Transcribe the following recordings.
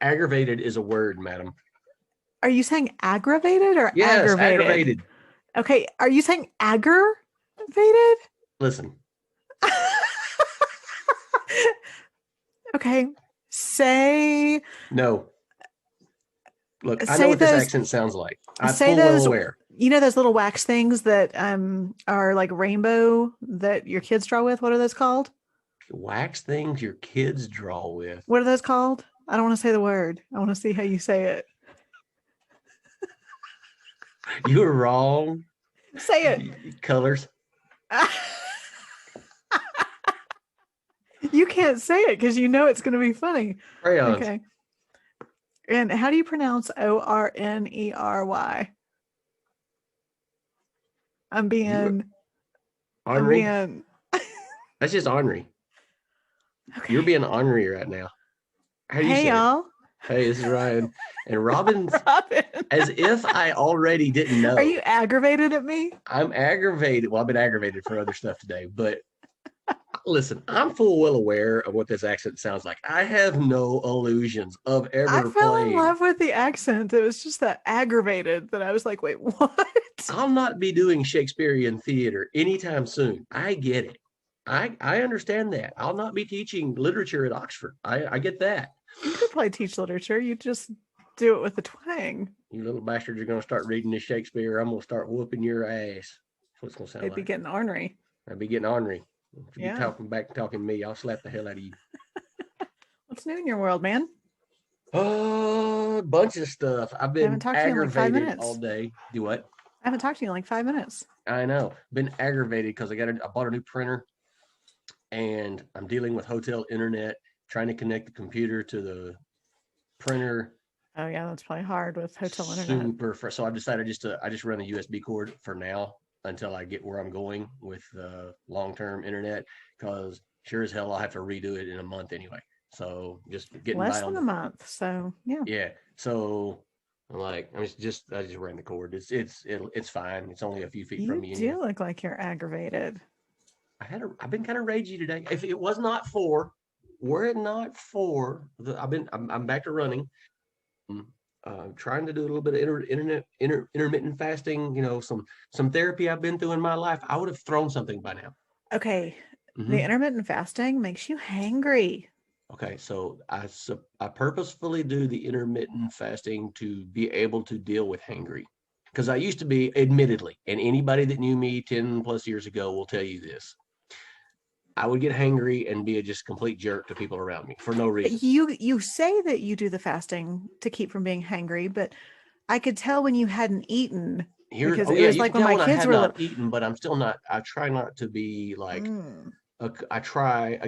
Aggravated is a word, madam. Are you saying aggravated or Yes, aggravated? aggravated. Okay. Are you saying aggravated? Listen. Okay. Say. No. Look, I know what this accent sounds like. I'm full well aware. You know those little wax things that are like rainbow that your kids draw with? What are those called? Wax things your kids draw with. What are those called? I don't want to say the word. I want to see how you say it. You were wrong. Say it. Colors. You can't say it because you know it's going to be funny. Crayons. Okay. And how do you pronounce Ornery? I'm being. That's just ornery. Okay. You're being ornery right now. How do you say y'all. It? Hey, this is Ryan. And Robyn. As if I already didn't know. Are you aggravated at me? I'm aggravated. Well, I've been aggravated for other stuff today, but listen, I'm full well aware of what this accent sounds like. I have no illusions of ever I fell in love with the accent. It was just that aggravated that I was like, wait, what? I'll not be doing Shakespearean theater anytime soon. I get it. I understand that. I'll not be teaching literature at Oxford. I get that. You could probably teach literature. You just do it with the twang. You little bastards are going to start reading this Shakespeare. I'm going to start whooping your ass. That's what it's going to sound like. They'd be getting ornery. I'd be getting ornery. If you be talking to me, I'll slap the hell out of you. What's new in your world, man? A bunch of stuff. I've been aggravated all day. Do what? I haven't talked to you in like 5 minutes. I know. Been aggravated because I bought a new printer, and I'm dealing with hotel internet, trying to connect the computer to the printer. Oh yeah, that's probably hard with hotel internet. So I've decided I just run a USB cord for now until I get where I'm going with long-term internet, because sure as hell I'll have to redo it in a month anyway. So just getting less than a month. So yeah. Yeah. So I'm like, I just ran the cord. It's fine. It's only a few feet from me. You do look like you're aggravated. I've been kind of ragey today. If it was not for, I'm back to running. Trying to do a little bit of intermittent fasting, some therapy I've been through in my life. I would have thrown something by now. Okay. Mm-hmm. The intermittent fasting makes you hangry. Okay, so I purposefully do the intermittent fasting to be able to deal with hangry, because I used to be, admittedly, and anybody that knew me 10 plus years ago will tell you this, I would get hangry and be a just complete jerk to people around me for no reason. You say that you do the fasting to keep from being hangry, but I could tell when you hadn't eaten. Because it was like when my kids were not eaten, but I'm still not. I try not to be like. I try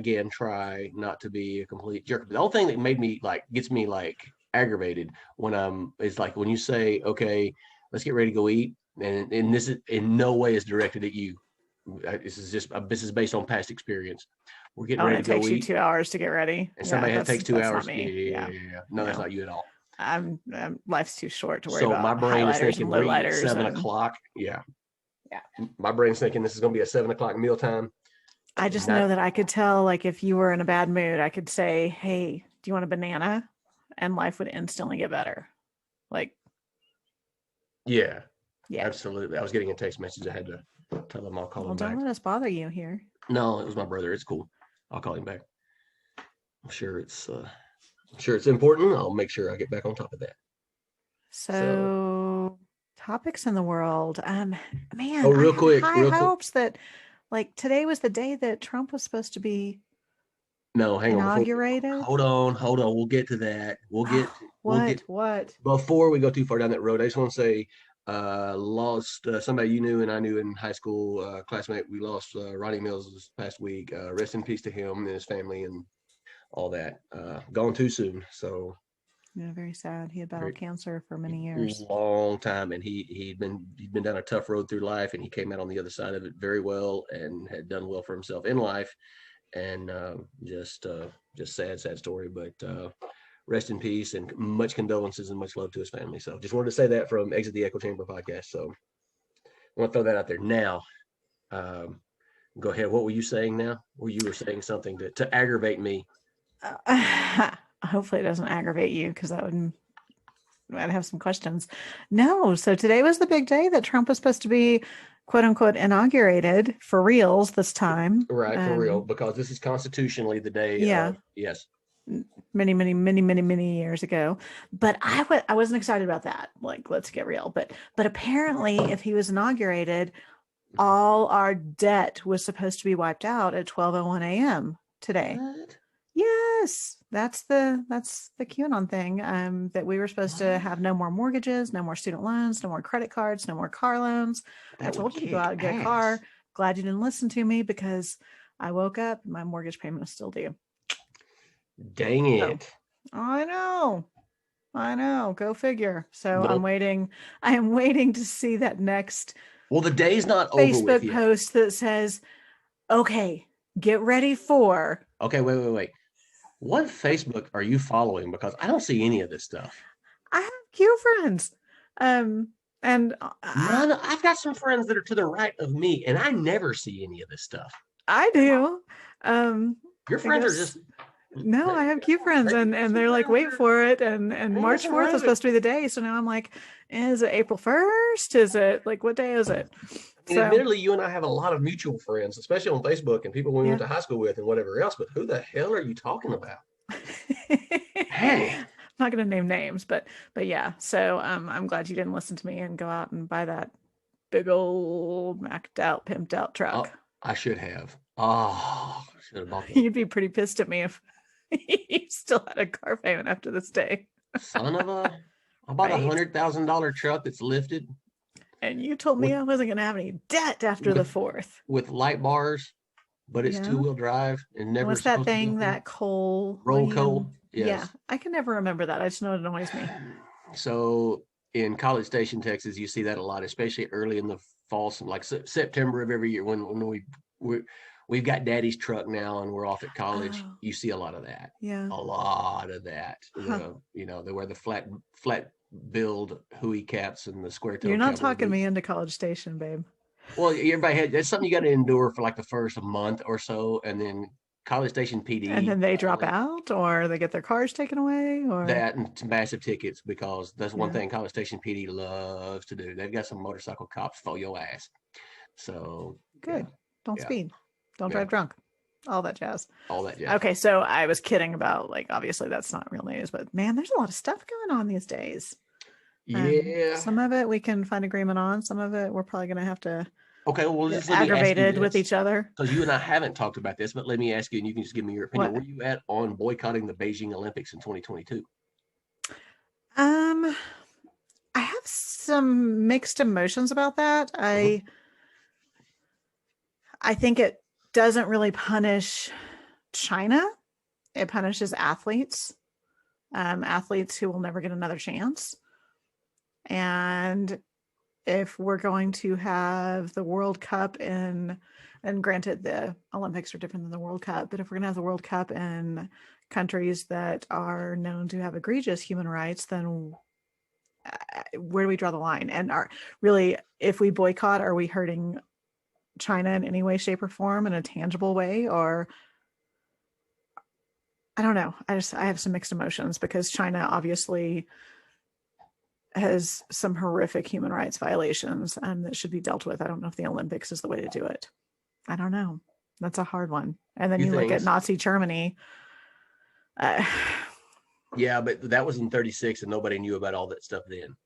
not to be a complete jerk. The only thing that made me gets me aggravated is when you say, okay, let's get ready to go eat, and this is in no way is directed at you. This is based on past experience. We're getting ready to go eat. It takes you 2 hours to get ready. And somebody takes 2 hours. Yeah. No, that's not you at all. Life's too short to worry about. So my brain is thinking 7 o'clock. Yeah. My brain's thinking this is going to be a 7 o'clock mealtime. I just know that I could tell, if you were in a bad mood, I could say, hey, do you want a banana? And life would instantly get better. Yeah, absolutely. I was getting a text message. I had to tell him I'll call him back. Don't let us bother you here. No, it was my brother. It's cool. I'll call him back. I'm sure it's important. I'll make sure I get back on top of that. So topics in the world. Man. Oh, real quick. High hopes that today was the day that Trump was supposed to be inaugurated. Hold on. We'll get to that. What? Before we go too far down that road, I just want to say, lost somebody you knew and I knew in high school, classmate. We lost Ronnie Mills this past week. Rest in peace to him and his family and all that. Gone too soon. So yeah, very sad. He had battled cancer for many years. Long time, and he'd been down a tough road through life, and he came out on the other side of it very well and had done well for himself in life. And just sad story, but rest in peace and much condolences and much love to his family. So just wanted to say that from Exit the Echo Chamber podcast. So I want to throw that out there now. Go ahead. What were you saying now? You were saying something to aggravate me. hopefully it doesn't aggravate you, because I'd have some questions. No, so today was the big day that Trump was supposed to be, quote unquote, inaugurated for reals this time. Right, for real, because this is constitutionally the day Yeah, of, yes. many years ago. But I wasn't excited about that. Like, let's get real. But apparently, if he was inaugurated, all our debt was supposed to be wiped out at 12:01 a.m. today. What? Yes, that's the QAnon thing. That we were supposed to have no more mortgages, no more student loans, no more credit cards, no more car loans. I That would told you to go out and get a kick car. ass. Glad you didn't listen to me, because I woke up and my mortgage payment was still due. Dang So, it. I know. Go figure. So But, I'm waiting. I am waiting to see that next well, the day's not over with Facebook yet. post that says, "Okay, get ready for." Okay, wait. What Facebook are you following? Because I don't see any of this stuff. I have Q friends, and None. I've got some friends that are to the right of me, and I never see any of this stuff. I do. Your friends are just no. I have Q friends, and they're like, wait for it, and March 4th was supposed to be the day. So now I'm like, is it April 1st? Is it like, what day is it? And admittedly, you and I have a lot of mutual friends, especially on Facebook, and people we went to high school with and whatever else. But who the hell are you talking about? Hey. I'm not going to name names, but yeah. So I'm glad you didn't listen to me and go out and buy that big old maxed out, pimped out truck. Oh, I should have. Oh, I should have bought that. You'd be pretty pissed at me if you still had a car payment after this day. Son of a! I bought $100,000 truck that's lifted. And you told me I wasn't going to have any debt after the 4th. With light bars, but it's 2-wheel drive and never. What's that thing? That coal? Roll coal. Yes. Yeah, I can never remember that. I just know it annoys me. So in College Station, Texas, you see that a lot, especially early in the fall, like September of every year when we've got Daddy's truck now and we're off at college. Oh. You see a lot of that. Yeah, a lot of that. Huh. They wear the flat build hooey caps and the square toe. You're not talking me into College Station, babe. Well, everybody that's something you got to endure for like the first month or so, and then College Station PD, and then they drop out, or they get their cars taken away, or that, and massive tickets, because that's one thing College Station PD loves to do. They've got some motorcycle cops for your ass. So good. Don't speed. Don't drive drunk. All that jazz. Okay, so I was kidding about, like, obviously that's not real news, but man, there's a lot of stuff going on these days. Yeah. Some of it we can find agreement on. Some of it we're probably going to have to. Okay, well, just aggravated with each other. Because you and I haven't talked about this, but let me ask you, and you can just give me your opinion. Where are you at on boycotting the Beijing Olympics in 2022? I have some mixed emotions about that. I think it doesn't really punish China. It punishes athletes, athletes who will never get another chance. And if we're going to have the World Cup and granted the Olympics are different than the World Cup, but if we're going to have the World Cup in countries that are known to have egregious human rights, then where do we draw the line? And really, if we boycott, are we hurting China in any way, shape, or form, in a tangible way? Or I don't know. I have some mixed emotions, because China obviously has some horrific human rights violations that should be dealt with. I don't know if the Olympics is the way to do it. I don't know. That's a hard one. And then you look at Nazi Germany. Yeah, but that was in 1936, and nobody knew about all that stuff then.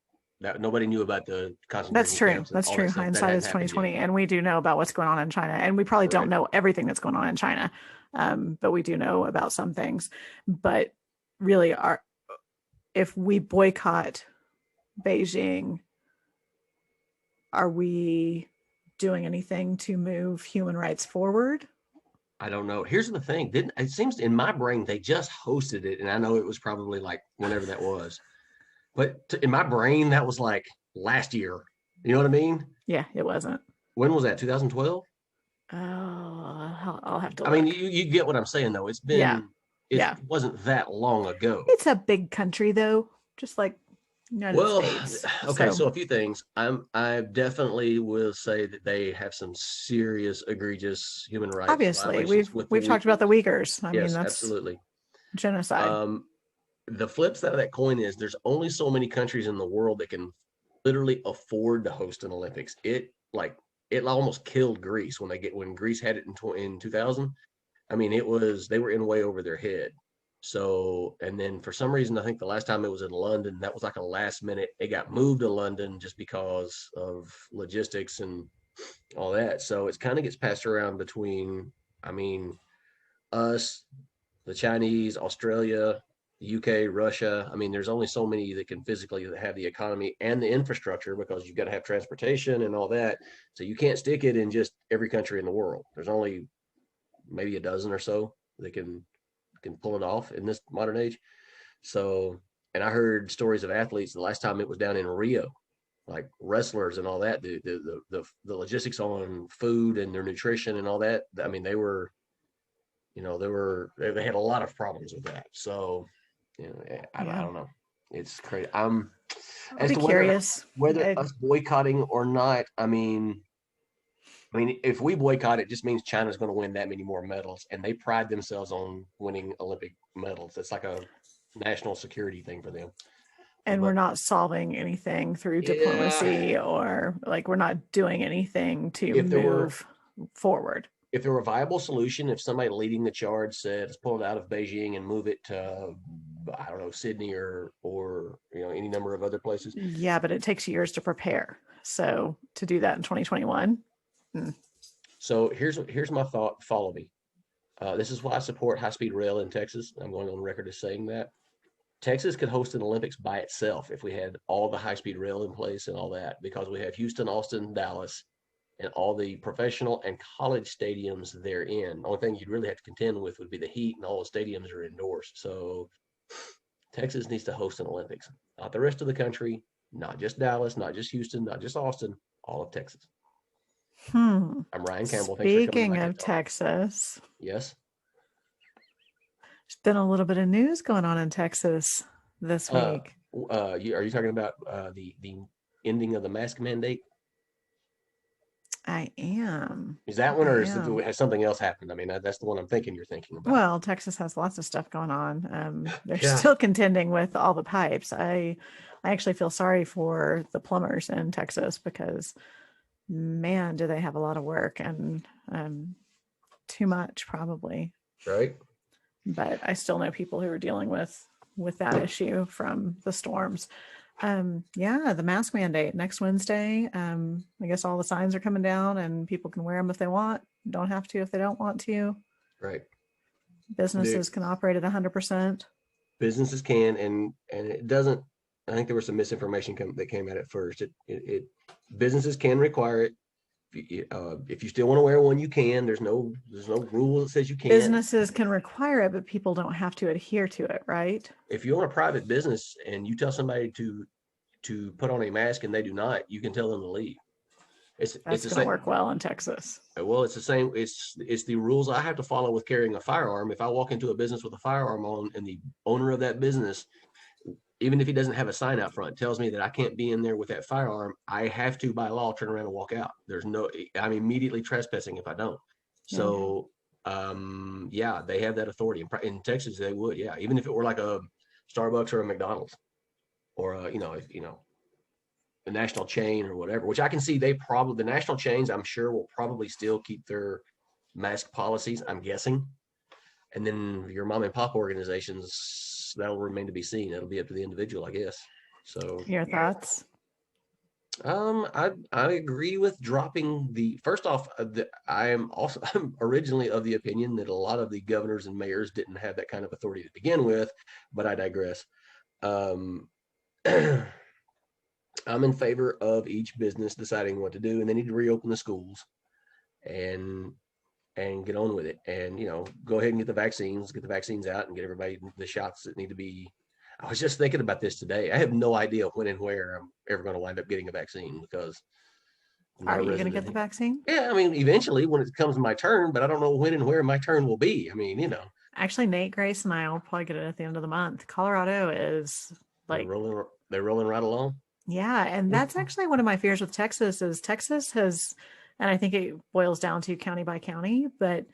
Nobody knew about the concentration camps. That's true. Hindsight is 2020, and we do know about what's going on in China, and we probably don't know everything that's going on in China, but we do know about some things. But really, if we boycott Beijing, are we doing anything to move human rights forward? I don't know. Here's the thing. It seems in my brain they just hosted it, and I know it was probably like whenever that was, but in my brain that was like last year. You know what I mean? Yeah, it wasn't. When was that? 2012? Oh, I'll have to look. I mean, you get what I'm saying, though. It's been it wasn't that long ago. It's a big country, though, just like United States. Okay, so a few things. I definitely will say that they have some serious, egregious human rights. Obviously, we've talked about the Uyghurs. I mean, that's absolutely genocide. the flip side of that coin is there's only so many countries in the world that can literally afford to host an Olympics. It almost killed Greece when Greece had it in 2000. I mean, they were in way over their head. So, and then for some reason, I think the last time it was in London, that was like a last minute. It got moved to London just because of logistics and all that. So it's kind of gets passed around between, I mean, us, the Chinese, Australia, UK, Russia. I mean, there's only so many that can physically have the economy and the infrastructure because you've got to have transportation and all that. So you can't stick it in just every country in the world. There's only maybe a dozen or so that can pull it off in this modern age. So, and I heard stories of athletes the last time it was down in Rio, like wrestlers and all that. The logistics on food and their nutrition and all that. I mean, they had a lot of problems with that. So, I don't know. It's crazy. I'll As be to curious whether us boycotting or not. I mean, if we boycott, it just means China's going to win that many more medals, and they pride themselves on winning Olympic medals. It's like a national security thing for them. and we're But not solving anything through yeah, diplomacy, or like we're not doing anything to if there were move forward. if there were a viable solution, if somebody leading the charge said, let's pull it out of Beijing and move it to, I don't know, Sydney or any number of other places. Yeah, but it takes years to prepare. So to do that in 2021. So here's my thought. Follow me. This is why I support high-speed rail in Texas. I'm going on record as saying that. Texas could host an Olympics by itself if we had all the high-speed rail in place and all that, because we have Houston, Austin, Dallas, and all the professional and college stadiums therein. The only thing you'd really have to contend with would be the heat, and all the stadiums are indoors. So Texas needs to host an Olympics, not the rest of the country, not just Dallas, not just Houston, not just Austin, all of Texas. I'm Ryan Campbell. Thanks for coming. Speaking of Texas, yes, there's been a little bit of news going on in Texas this week. are you talking about the ending of the mask mandate? I am. Is that one, or has something else happened? I mean, that's the one I'm thinking you're thinking about. Well, Texas has lots of stuff going on. They're still contending with all the pipes. I actually feel sorry for the plumbers in Texas because, man, do they have a lot of work, and too much probably. Right. But I still know people who are dealing with that issue from the storms. The mask mandate next Wednesday. I guess all the signs are coming down and people can wear them if they want, don't have to if they don't want to. Right. Businesses can operate at 100%. Businesses can, and it doesn't. I think there was some misinformation that came at it first. Businesses can require it. If you still want to wear one, you can. There's no rule that says you can't. Businesses can require it, but people don't have to adhere to it, right? If you own a private business and you tell somebody to put on a mask and they do not, you can tell them to leave. That's going to work well in Texas. Well, it's the same. It's the rules I have to follow with carrying a firearm. If I walk into a business with a firearm on, and the owner of that business, even if he doesn't have a sign out front, tells me that I can't be in there with that firearm, I have to, by law, turn around and walk out. I'm immediately trespassing if I don't. So, they have that authority. In Texas, they would, even if it were like a Starbucks or a McDonald's, or the national chain or whatever, which I can see the national chains, I'm sure, will probably still keep their mask policies, I'm guessing. And then your mom and pop organizations, that'll remain to be seen. It'll be up to the individual, I guess. So your thoughts? I agree with dropping first off, I'm originally of the opinion that a lot of the governors and mayors didn't have that kind of authority to begin with, but I digress. I'm in favor of each business deciding what to do, and they need to reopen the schools and get on with it, and go ahead and get the vaccines out and get everybody the shots that need to be. I was just thinking about this today. I have no idea when and where I'm ever going to wind up getting a vaccine, because are you going to get the vaccine? Yeah, I mean, eventually when it comes to my turn, but I don't know when and where my turn will be. I mean, actually, Nate, Grace, and I will probably get it at the end of the month. Colorado is like they're rolling right along. Yeah, and that's actually one of my fears with Texas is Texas has, and I think it boils down to county by county, but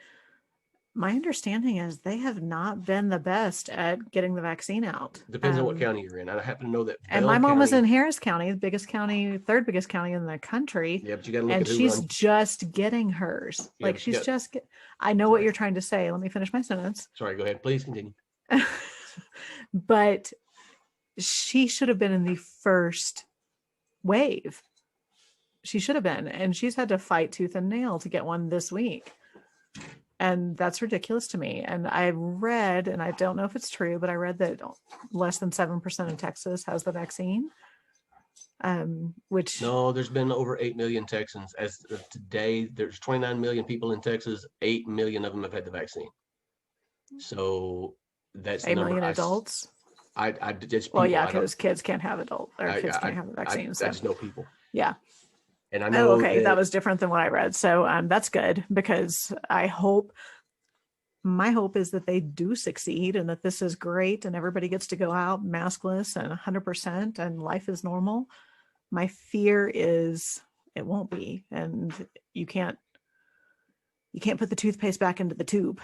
my understanding is they have not been the best at getting the vaccine out. Depends on what county you're in. I happen to know that and my mom was in Harris County, the biggest county, third biggest county in the country. Yeah, but you got to look and at who she's runs. just getting hers. Yeah, like she's just I know what you're trying to say. Let me finish my sentence. Sorry, go ahead. Please continue. But she should have been in the first wave. She should have been. And she's had to fight tooth and nail to get one this week. And that's ridiculous to me. And I read, and I don't know if it's true, but I read that less than 7% of Texas has the vaccine. Which no, there's been over 8 million Texans as of today. There's 29 million people in Texas. 8 million of them have had the vaccine. So that's 8 million adults. I just people, well, yeah, because kids can't have kids can't have the vaccine. I just know people. Yeah. And I know that was different than what I read. So that's good, because my hope is that they do succeed and that this is great and everybody gets to go out maskless and 100% and life is normal. My fear is it won't be, and you can't put the toothpaste back into the tube.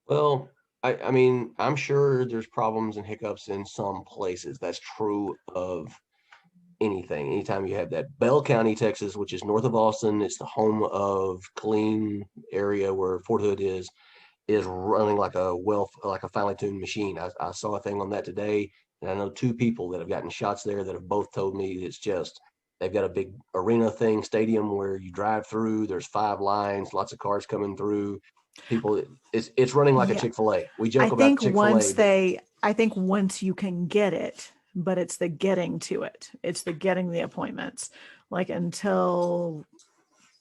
Well, I mean, I'm sure there's problems and hiccups in some places. That's true of anything. Anytime you have that. Bell County, Texas, which is north of Austin, it's the home of Killeen area where Fort Hood is running like a finely tuned machine. I saw a thing on that today, and I know 2 people that have gotten shots there that have both told me it's just they've got a big arena stadium where you drive through. There's 5 lines, lots of cars coming through. People, it's running like a Chick-fil-A. We joke about Chick-fil-A. I think once you can get it, but it's the getting to it. It's the getting the appointments. Like until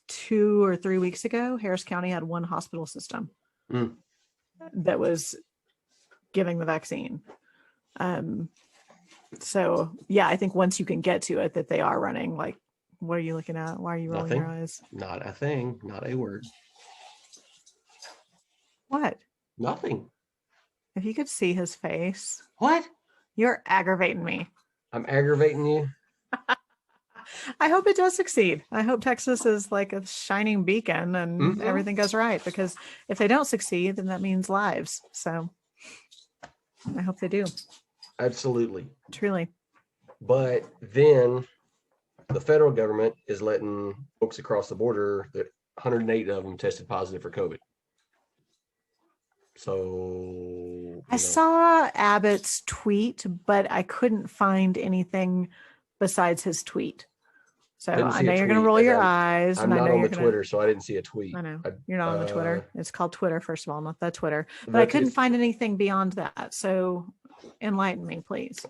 2 or 3 weeks ago, Harris County had one hospital system that was giving the vaccine. So yeah, I think once you can get to it, that they are running. Like, what are you looking at? Why are you rolling your eyes? Not a thing, not a word. What? Nothing. If you could see his face. What? You're aggravating me. I'm aggravating you? I hope it does succeed. I hope Texas is like a shining beacon and everything goes right, because if they don't succeed, then that means lives. So I hope they do. Absolutely. Truly. But then the federal government is letting folks across the border, that 108 of them tested positive for COVID. So I saw Abbott's tweet, but I couldn't find anything besides his tweet. So I know you're going to roll your eyes. I'm not on the Twitter, so I didn't see a tweet. I know. You're not on the Twitter. It's called Twitter, first of all, not the Twitter. But I couldn't find anything beyond that. So enlighten me, please.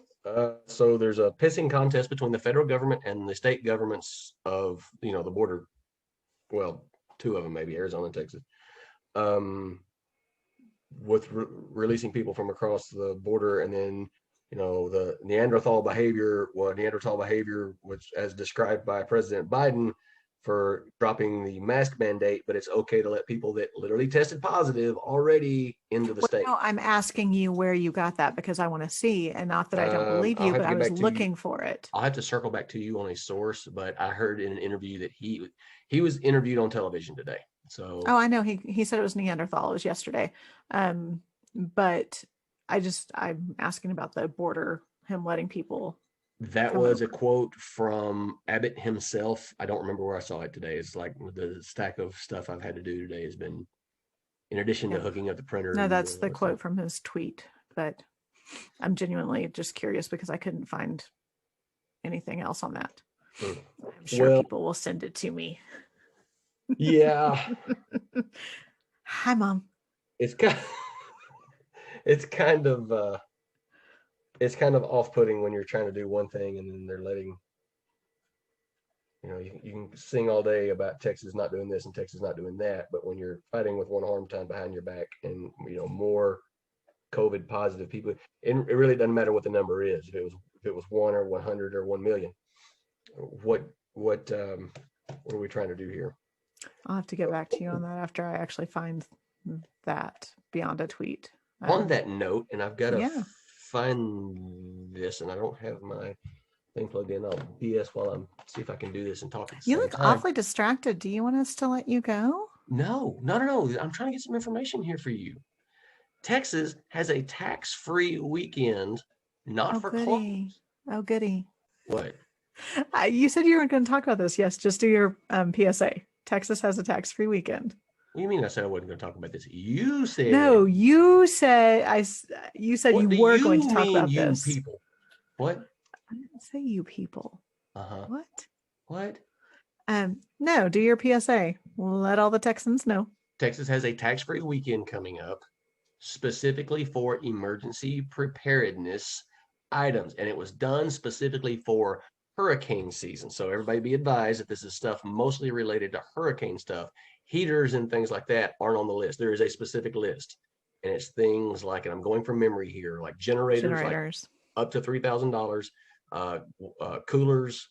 So there's a pissing contest between the federal government and the state governments of, the border. Well, 2 of them, maybe Arizona and Texas. With releasing people from across the border, and then the Neanderthal behavior, which as described by President Biden, for dropping the mask mandate, but it's okay to let people that literally tested positive already into the state. No, I'm asking you where you got that, because I want to see, and not that I don't believe you, but I was looking for it. I'll have to circle back to you on a source, but I heard in an interview that he was interviewed on television today. So I know he said it was Neanderthal. It was yesterday. But I'm asking about the border, him letting people. That was a quote from Abbott himself. I don't remember where I saw it today. It's like the stack of stuff I've had to do today has been, in addition to hooking up the printer. No, that's the quote from his tweet. But I'm genuinely just curious, because I couldn't find anything else on that. I'm sure people will send it to me. Yeah. Hi, Mom. It's kind of off-putting when you're trying to do one thing and then they're letting, you can sing all day about Texas not doing this and Texas not doing that, but when you're fighting with one arm tied behind your back and more COVID positive people, it really doesn't matter what the number is. If it was 1 or 100 or 1 million, what are we trying to do here? I'll have to get back to you on that after I actually find that beyond a tweet. On that note, and I've got to find this, and I don't have my thing plugged in. I'll BS while I'm see if I can do this and talk at the You same look time. awfully distracted. Do you want us to let you go? No. I'm trying to get some information here for you. Texas has a tax-free weekend, not Oh, for clothes. goody. Oh, goody. What? You said you weren't going to talk about this. Yes, just do your PSA. Texas has a tax-free weekend. What do you mean I said I wasn't going to talk about this? You said, No, you said you said what you do were going you to talk mean, about you this. people? What? I didn't say you people. Uh-huh. What? What? No, do your PSA. Let all the Texans know. Texas has a tax-free weekend coming up specifically for emergency preparedness items, and it was done specifically for hurricane season. So everybody be advised that this is stuff mostly related to hurricane stuff. Heaters and things like that aren't on the list. There is a specific list, and it's things like, and I'm going from memory here, like generators, like Generators. up to $3,000, coolers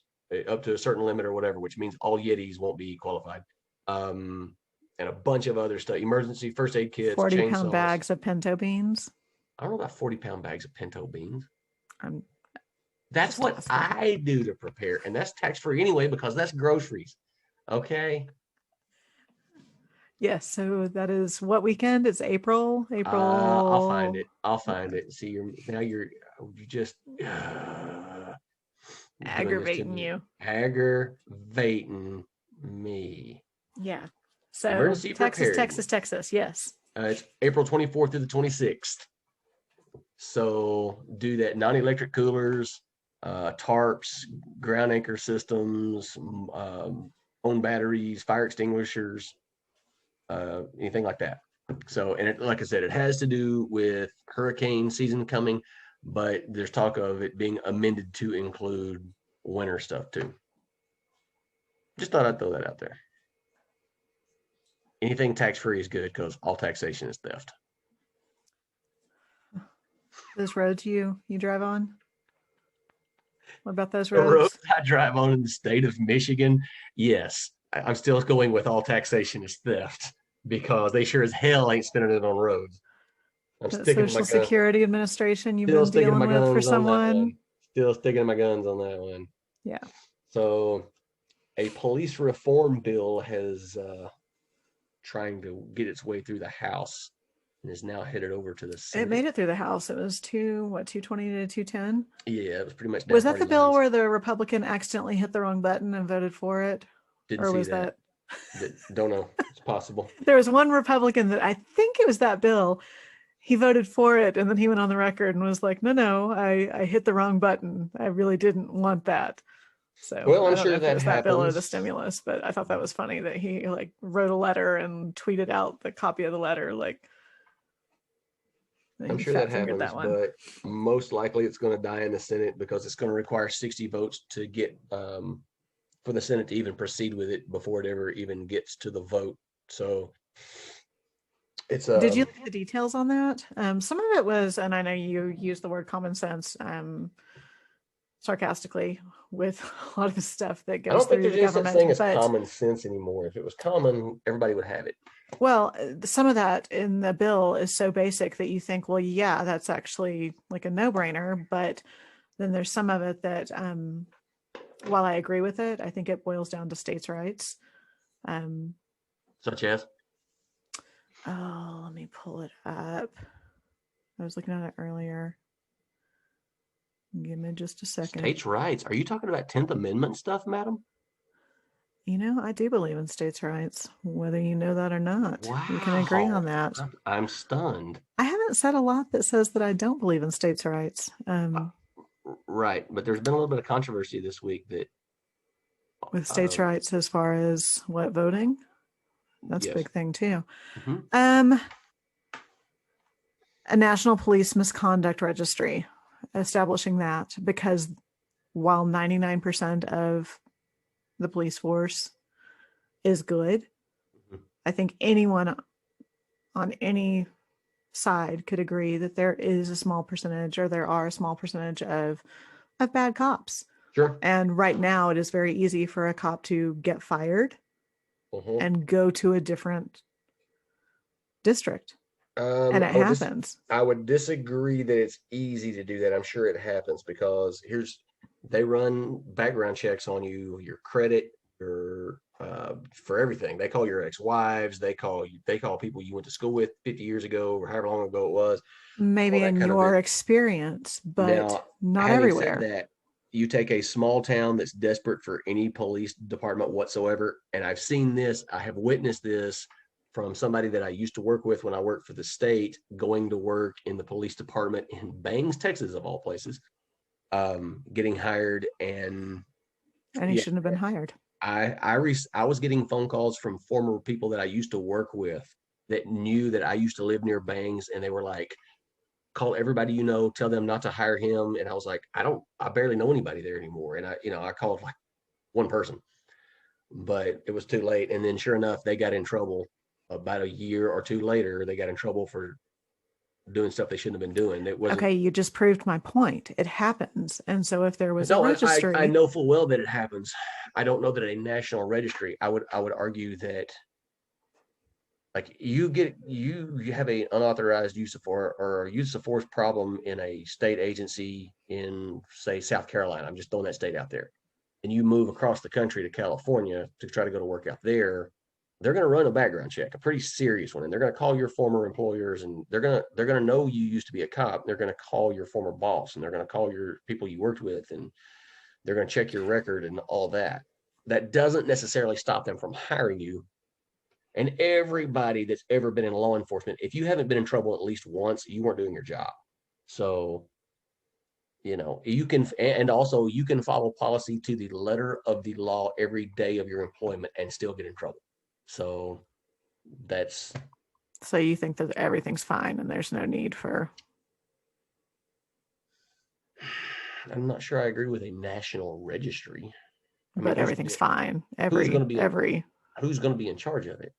up to a certain limit or whatever, which means all Yetis won't be qualified. And a bunch of other stuff, emergency first aid kits, 40-pound chainsaws. bags of pinto beans. I don't know about 40-pound bags of pinto beans. I'm That's what asking. I do to prepare, and that's tax-free anyway because that's groceries. Okay. Yes, so that is what weekend? It's April. I'll find it. I'll find it. See, you just Aggravating you. Aggravating me. Yeah. So Emergency preparedness. Texas. Yes. It's April 24th through the 26th. So do that. Non-electric coolers, tarps, ground anchor systems, own batteries, fire extinguishers, anything like that. So, and it, like I said, it has to do with hurricane season coming, but there's talk of it being amended to include winter stuff too. Just thought I'd throw that out there. Anything tax-free is good because all taxation is theft. Those roads you drive on? What about those The roads? roads I drive on in the state of Michigan, yes, I'm still going with all taxation is theft because they sure as hell ain't spending it on roads. I'm The sticking to my Social guns. Security Administration you've Still been sticking to my dealing with for guns on that someone? one. Still sticking to my guns on that one. Yeah. So a police reform bill has trying to get its way through the House and is now headed over to the Senate. It made it through the House. It was 220 to 210. Yeah, it was pretty much. Was that the bill where the Republican accidentally hit the wrong button and voted for it? Didn't or see was that. Don't know. It's possible. There was one Republican that I think it was that bill. He voted for it, and then he went on the record and was like, "No, I hit the wrong button. I really didn't want that." So, well, I'm I don't sure know if that it was happens. that bill or the stimulus, but I thought that was funny that he like wrote a letter and tweeted out the copy of the letter. Like, I'm sure that happens, but most likely it's going to die in the Senate because it's going to require 60 votes to get for the Senate to even proceed with it before it ever even gets to the vote. So it's Did you look at the details on that? Some of it was, and I know you used the word common sense sarcastically with a lot of the stuff that goes through the government. I don't think there's any such thing as common sense anymore. If it was common, everybody would have it. Well, some of that in the bill is so basic that you think, well, yeah, that's actually like a no-brainer. But then there's some of it that, while I agree with it, I think it boils down to states' rights. Such as? Oh, let me pull it up. I was looking at it earlier. Give me just a second. States' rights? Are you talking about 10th Amendment stuff, madam? You know, I do believe in states' rights, whether you know that or not. Wow. We can agree on that. I'm stunned. I haven't said a lot that says that I don't believe in states' rights. Right, but there's been a little bit of controversy this week that with states' rights as far as what, voting? That's a big thing too. Mm-hmm. A National Police Misconduct Registry, establishing that, because while 99% of the police force is good, I think anyone on any side could agree that there is a small percentage, or there are a small percentage of bad cops. Sure. And right now it is very easy for a cop to get fired and go to a different district. And it happens. I would disagree that it's easy to do that. I'm sure it happens because they run background checks on you, your credit, your for everything. They call your ex-wives. They call people you went to school with 50 years ago or however long ago it was. All Maybe that in kind of it. your experience, but Now, not having said everywhere. that, you take a small town that's desperate for any police department whatsoever, and I've seen this. I have witnessed this from somebody that I used to work with when I worked for the state, going to work in the police department in Bangs, Texas, of all places, getting hired. And And he yeah, shouldn't have been hired. I was getting phone calls from former people that I used to work with that knew that I used to live near Bangs, and they were like, "Call everybody you know, tell them not to hire him." And I was like, I barely know anybody there anymore. And I called like one person, but it was too late. And then sure enough, they got in trouble about a year or two later. They got in trouble for doing stuff they shouldn't have been doing. It wasn't. Okay, you just proved my point. It happens. And so if there was a No, I registry, know full well that it happens. I don't know that a national registry. I would argue that like you have a unauthorized use of force or use of force problem in a state agency in say South Carolina. I'm just throwing that state out there, and you move across the country to California to try to go to work out there. They're going to run a background check, a pretty serious one, and they're going to call your former employers, and they're going to know you used to be a cop. They're going to call your former boss, and they're going to call your people you worked with, and they're going to check your record and all that. That doesn't necessarily stop them from hiring you. And everybody that's ever been in law enforcement, if you haven't been in trouble at least once, you weren't doing your job. So, you can, and also you can follow policy to the letter of the law every day of your employment and still get in trouble. So that's, so you think that everything's fine and there's no need for. I'm not sure I agree with a national registry. I mean, But everything's fine. who's going to be, Every. who's going to be in charge of it?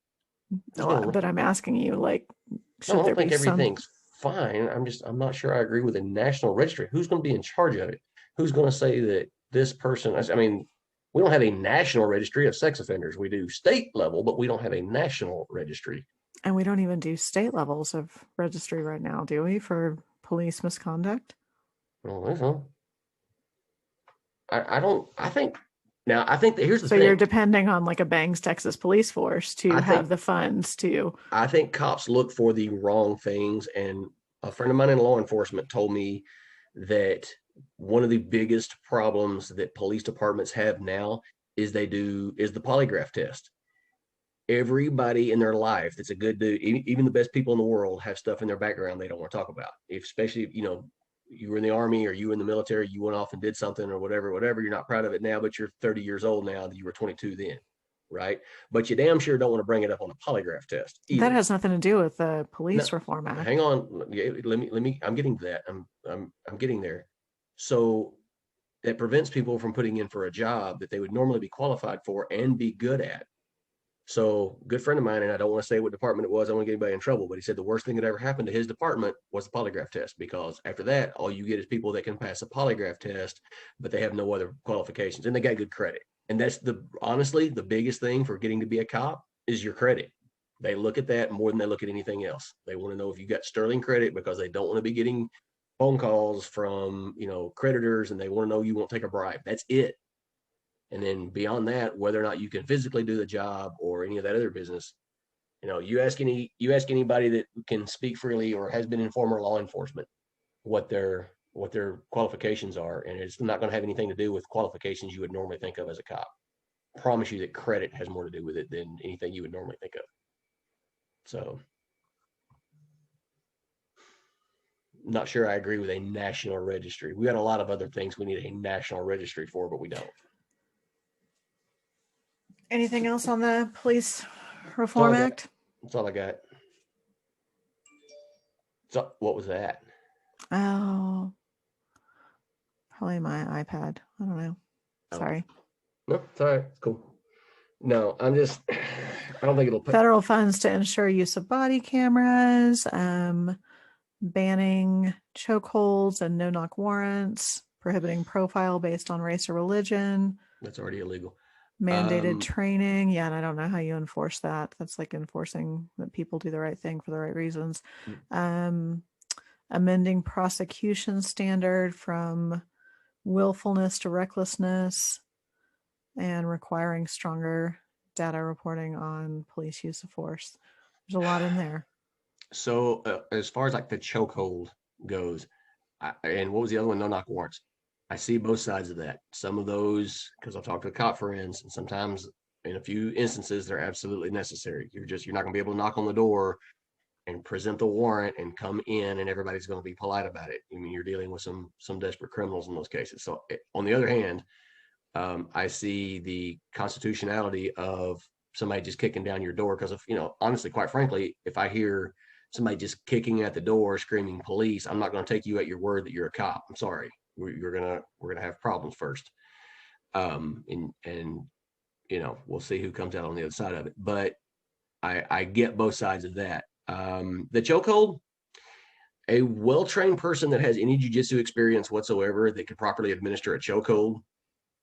But I'm asking you, like, No, I should don't there be think some? everything's fine. I'm not sure I agree with a national registry. Who's going to be in charge of it? Who's going to say that this person, I mean, we don't have a national registry of sex offenders. We do state level, but we don't have a national registry. And we don't even do state levels of registry right now, do we, for police misconduct? I don't think so. I don't, I think, now I think that here's the So you're thing. depending on like a Bangs, Texas police force to I have think, the funds to. I think cops look for the wrong things. And a friend of mine in law enforcement told me that one of the biggest problems that police departments have now is the polygraph test. Everybody in their life that's a good dude, even the best people in the world, have stuff in their background they don't want to talk about. Especially if you were in the army or you were in the military, you went off and did something or whatever. You're not proud of it now, but you're 30 years old now. That you were 22 then, right? But you damn sure don't want to bring it up on a polygraph test That either. has nothing to do with the No, Police Reform hang Act. on. Let me. I'm getting to that. I'm getting there. So that prevents people from putting in for a job that they would normally be qualified for and be good at. So, good friend of mine, and I don't want to say what department it was. I don't want to get anybody in trouble, but he said the worst thing that ever happened to his department was the polygraph test because after that, all you get is people that can pass a polygraph test, but they have no other qualifications and they got good credit. And that's honestly the biggest thing for getting to be a cop is your credit. They look at that more than they look at anything else. They want to know if you got sterling credit because they don't want to be getting phone calls from creditors, and they want to know you won't take a bribe. That's it. And then beyond that, whether or not you can physically do the job or any of that other business, you ask anybody that can speak freely or has been in former law enforcement what their qualifications are, and it's not going to have anything to do with qualifications you would normally think of as a cop. I promise you that credit has more to do with it than anything you would normally think of. So, not sure I agree with a national registry. We got a lot of other things we need a national registry for, but we don't. Anything else on the Police Reform Act? That's all I got. So, what was that? Oh, probably my iPad. I don't know. Sorry. No, it's all right. It's cool. No, I don't think it'll pay. Federal funds to ensure use of body cameras, banning chokeholds and no-knock warrants, prohibiting profile based on race or religion. That's already illegal. Mandated training. Yeah, and I don't know how you enforce that. That's like enforcing that people do the right thing for the right reasons. Amending prosecution standard from willfulness to recklessness and requiring stronger data reporting on police use of force. There's a lot in there. So as far as like the chokehold goes, and what was the other one? No knock warrants. I see both sides of that. Some of those, because I've talked to cop friends, and sometimes in a few instances they're absolutely necessary. You're not going to be able to knock on the door and present the warrant and come in, and everybody's going to be polite about it. I mean, you're dealing with some desperate criminals in those cases. So on the other hand, I see the constitutionality of somebody just kicking down your door because of, honestly, quite frankly, if I hear somebody just kicking at the door screaming police, I'm not going to take you at your word that you're a cop. I'm sorry. We're gonna have problems first. And we'll see who comes out on the other side of it. But I get both sides of that. The chokehold, a well-trained person that has any jiu-jitsu experience whatsoever that can properly administer a chokehold,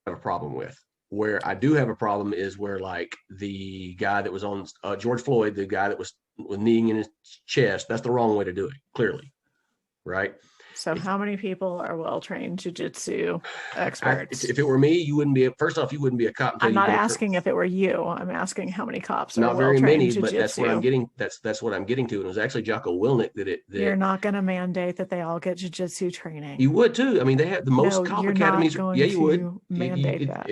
I have a problem with. Where I do have a problem is where, like, the guy that was on George Floyd, the guy that was kneeing in his chest, that's the wrong way to do it, clearly, right? So how many people are well-trained jiu-jitsu experts? If it were me, you wouldn't be. First off, you wouldn't be a cop. I'm not asking if it were you. I'm asking how many cops are not very many, jiu-jitsu. but that's what I'm getting. That's what I'm getting to. And it was actually Jocko Willnick that you're not going to mandate that they all get jiu-jitsu training. You would too. I mean, they have the most cop academies. Yeah, you would mandate that.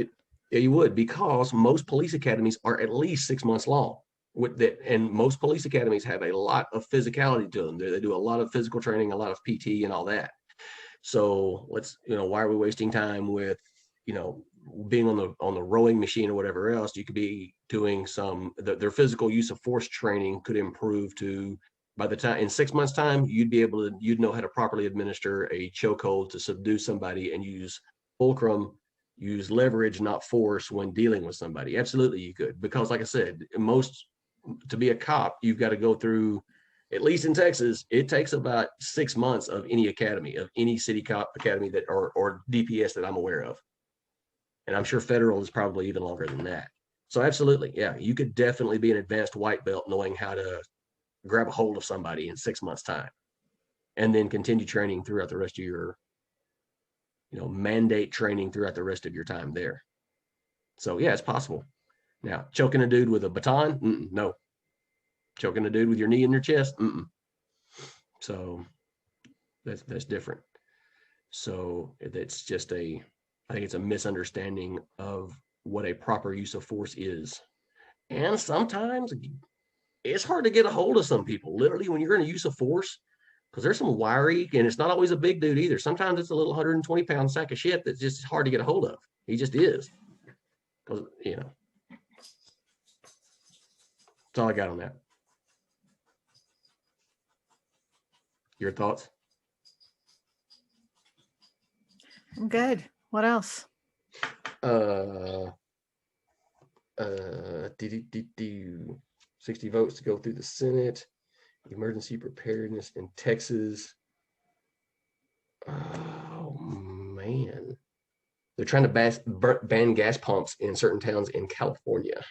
Yeah, you would, because most police academies are at least 6 months long. With that, and most police academies have a lot of physicality to them. They do a lot of physical training, a lot of PT, and all that. So why are we wasting time with, being on the rowing machine or whatever else? You could be doing their physical use of force training could improve to, by the time in 6 months' time, you'd know how to properly administer a chokehold to subdue somebody and use fulcrum, use leverage, not force, when dealing with somebody. Absolutely, you could, because like I said, to be a cop, you've got to go through, at least in Texas, it takes about 6 months of any academy, of any city cop academy that or DPS that I'm aware of. And I'm sure federal is probably even longer than that. So absolutely, yeah, you could definitely be an advanced white belt knowing how to grab a hold of somebody in 6 months' time, and then continue training throughout the rest of your, mandate training throughout the rest of your time there. So yeah, it's possible. Now, choking a dude with a baton, no. Choking a dude with your knee in your chest, So that's different. So it's just I think it's a misunderstanding of what a proper use of force is. And sometimes it's hard to get a hold of some people, literally, when you're in a use of force, because there's some wiry, and it's not always a big dude either. Sometimes it's a little 120-pound sack of shit that's just hard to get a hold of. He just is. Because, that's all I got on that. Your thoughts? I'm good. What else? 60 votes to go through the Senate. Emergency preparedness in Texas. Oh man, they're trying to ban gas pumps in certain towns in California.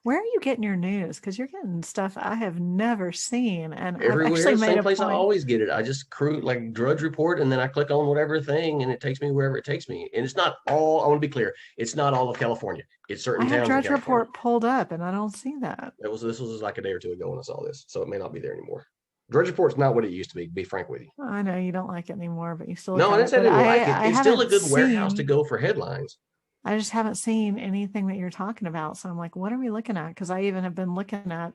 Where are you getting your news? Because you're getting stuff I have never seen, and everywhere. I've actually Same place I always get it. I just Drudge Report, and then I click on whatever thing, and it takes me wherever it takes me. And it's not all. I want to be clear. It's not all of California. It's certain towns. I have Drudge Report pulled up, and I don't see that. This was like a day or two ago when I saw this, so it may not be there anymore. Drudge Report's not what it used to be. To be frank with you, I know you don't like it anymore, but you still. No, that's I didn't like it. It's still a good warehouse to go for headlines. I just haven't seen anything that you're talking about. So I'm like, what are we looking at? Because I even have been looking at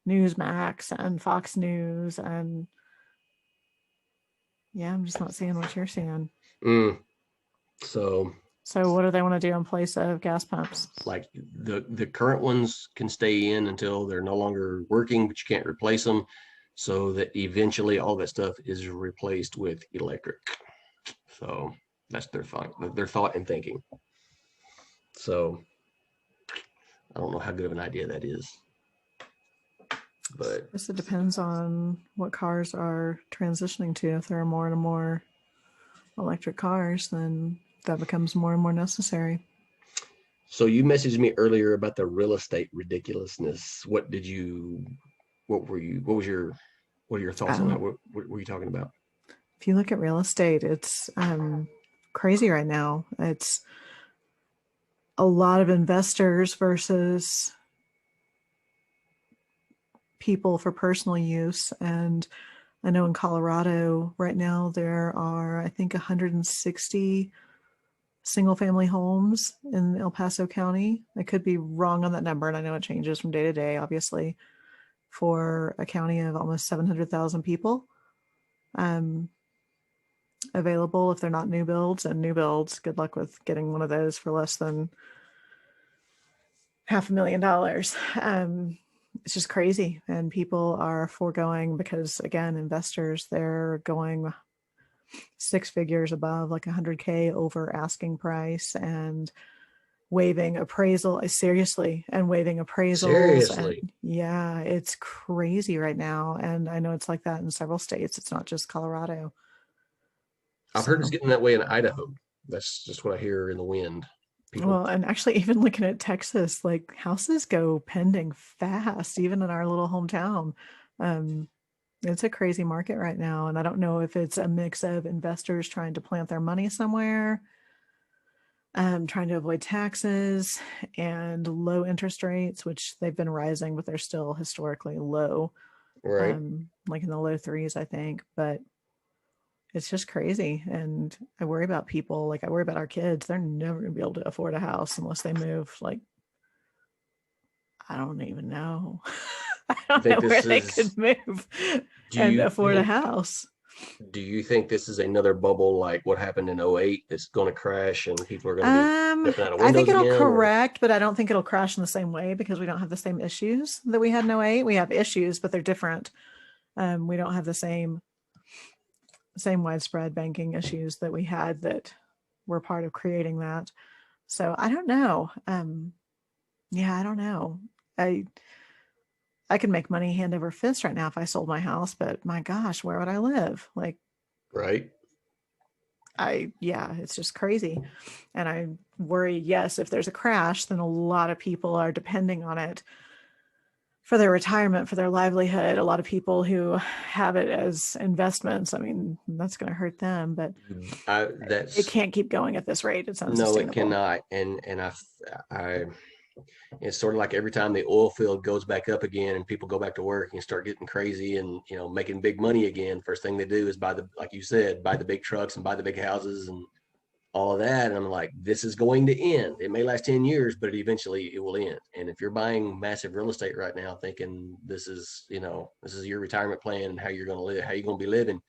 Newsmax and Fox News, and yeah, I'm just not seeing what you're seeing. So what do they want to do in place of gas pumps? Like the current ones can stay in until they're no longer working, but you can't replace them. So that eventually all that stuff is replaced with electric. So that's their thought and thinking. So I don't know how good of an idea that is. But I guess it depends on what cars are transitioning to. If there are more and more electric cars, then that becomes more and more necessary. So you messaged me earlier about the real estate ridiculousness. What are your thoughts on that? What were you talking about? If you look at real estate, it's crazy right now. It's a lot of investors versus people for personal use. And I know in Colorado right now there are, I think, 160 single family homes in El Paso County. I could be wrong on that number, and I know it changes from day to day, obviously, for a county of almost 700,000 people. Available if they're not new builds, and new builds, good luck with getting one of those for less than $500,000. It's just crazy, and people are foregoing because, again, investors, they're going six figures above, like 100K over asking price, and waiving appraisal, seriously, and waiving appraisals. Seriously. And yeah, it's crazy right now, and I know it's like that in several states. It's not just Colorado. I've heard it's getting that way in Idaho. That's just what I hear in the wind. People. Well, and actually, even looking at Texas, like houses go pending fast, even in our little hometown. It's a crazy market right now. And I don't know if it's a mix of investors trying to plant their money somewhere, trying to avoid taxes, and low interest rates, which they've been rising, but they're still historically low. Right. Like in the low threes, I think. But it's just crazy. And I worry about people, like I worry about our kids. They're never going to be able to afford a house unless they move. Like, I don't even know. I don't know where they could move and afford a house. Do you think this is another bubble like what happened in 2008 that's going to crash and people are going to be jumping out of windows? I think it'll correct, but I don't think it'll crash in the same way because we don't have the same issues that we had in 2008. We have issues, but they're different. We don't have the same widespread banking issues that we had that were part of creating that. So I don't know. Yeah, I don't know. I could make money hand over fist right now if I sold my house, but my gosh, where would I live? Like, right. It's just crazy. And I worry, yes, if there's a crash, then a lot of people are depending on it for their retirement, for their livelihood. A lot of people who have it as investments, I mean, that's going to hurt them, but it can't keep going at this rate. It's unsustainable. No, it cannot. And I it's sort of like every time the oil field goes back up again and people go back to work and start getting crazy and, making big money again, first thing they do is like you said, buy the big trucks and buy the big houses and all of that. And I'm like, this is going to end. It may last 10 years, but eventually it will end. And if you're buying massive real estate right now, thinking this is your retirement plan and how you're going to live, how you're going to be living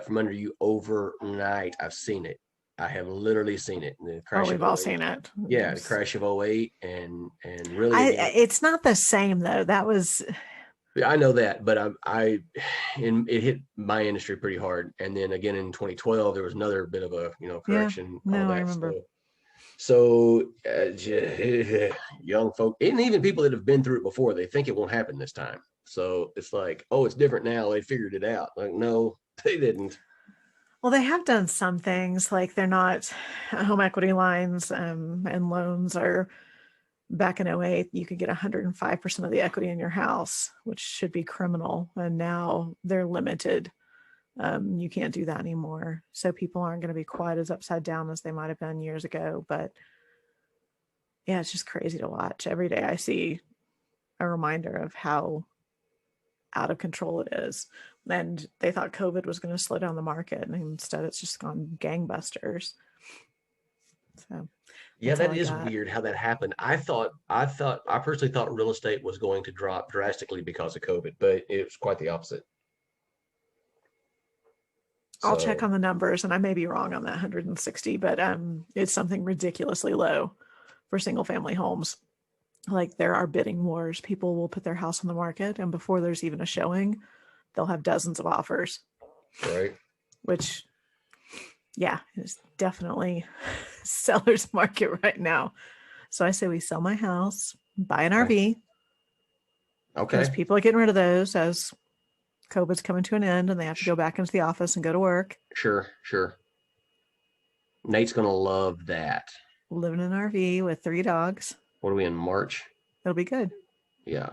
from under you overnight, I've seen it. I have literally seen it. The crash we've all seen it. Yeah, the crash of 2008 and really, it's not the same though. That was. I know that, but it hit my industry pretty hard. And then again in 2012, there was another bit of a correction. Yeah, no, I remember. So young folk, and even people that have been through it before, they think it won't happen this time. So it's like, oh, it's different now. They figured it out. Like, no, they didn't. Well, they have done some things, like they're not home equity lines and loans are back in 2008. You could get 105% of the equity in your house, which should be criminal. And now they're limited. You can't do that anymore. So people aren't going to be quite as upside down as they might have been years ago. But yeah, it's just crazy to watch. Every day I see a reminder of how out of control it is. And they thought COVID was going to slow down the market, and instead it's just gone gangbusters. So yeah, that is weird how that happened. I personally thought real estate was going to drop drastically because of COVID, but it was quite the opposite. I'll check on the numbers, and I may be wrong on that 160, but it's something ridiculously low for single family homes. Like, there are bidding wars. People will put their house on the market, and before there's even a showing, they'll have dozens of offers. Right. Which, yeah, is definitely seller's market right now. So I say we sell my house, buy an RV. Okay. Because people are getting rid of those as COVID's coming to an end and they have to go back into the office and go to work. Sure. Nate's going to love that. Living in an RV with 3 dogs. What are we in, March? It'll be good. Yeah.